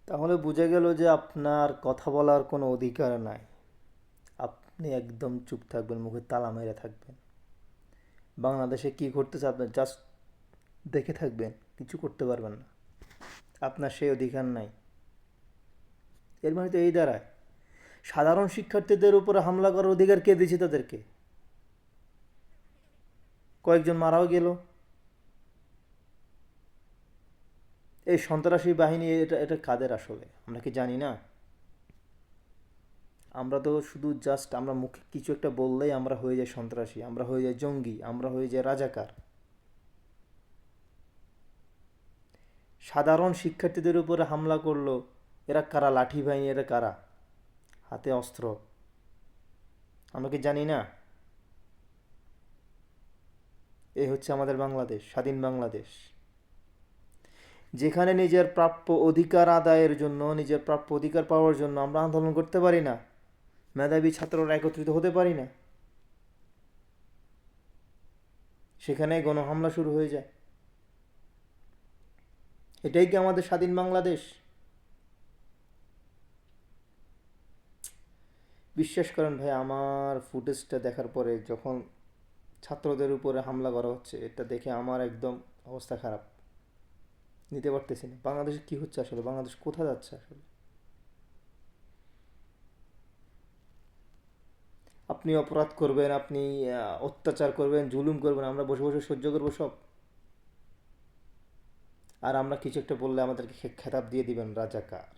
তাহলে বুঝে গেল যে আপনার কথা বলার কোনো অধিকার নাই। আপনি একদম চুপ থাকবেন, মুখে তালা মেরে থাকবেন। বাংলাদেশে কি ঘটতেছে আপনি জাস্ট দেখে থাকবেন, কিছু করতে পারবেন না। আপনার সেই অধিকার নাই। এর মানে তো এই দাঁড়ায়, সাধারণ শিক্ষার্থীদের উপরে হামলা করার অধিকার কে দিয়েছে তাদেরকে? কয়েকজন মারাও গেল। এই সন্ত্রাসী বাহিনী এটা এটা কাদের আসলে আমরা কি জানি না? আমরা তো শুধু জাস্ট আমরা মুখে কিছু একটা বললেই আমরা হয়ে যাই সন্ত্রাসী, আমরা হয়ে যাই জঙ্গি, আমরা হয়ে যাই রাজাকার। সাধারণ শিক্ষার্থীদের উপরে হামলা করলো, এরা কারা? লাঠি বাহিনী, এরা কারা? হাতে অস্ত্র, আমরা কি জানি না? এই হচ্ছে আমাদের বাংলাদেশ, স্বাধীন বাংলাদেশ, যেখানে নিজের প্রাপ্য অধিকার আদায়ের জন্য, নিজের প্রাপ্য অধিকার পাওয়ার জন্য আমরা আন্দোলন করতে পারি না, মেধাবী ছাত্ররা একত্রিত হতে পারি না, সেখানে গণহামলা শুরু হয়ে যায়। এটাই কি আমাদের স্বাধীন বাংলাদেশ? বিশ্বাস করেন ভাই, আমার ফুটেজটা দেখার পরে যখন ছাত্রদের উপরে হামলা করা হচ্ছে, এটা দেখে আমার একদম অবস্থা খারাপ। নিতে পারতেছি না। বাংলাদেশে কি হচ্ছে আসলে? বাংলাদেশ কোথায় যাচ্ছে আসলে? আপনি অপরাধ করবেন, আপনি অত্যাচার করবেন, জুলুম করবেন, আমরা বসে বসে সহ্য করবো সব? আর আমরা কিছু একটা বললে আমাদেরকে খেতাব দিয়ে দিবেন রাজাকার।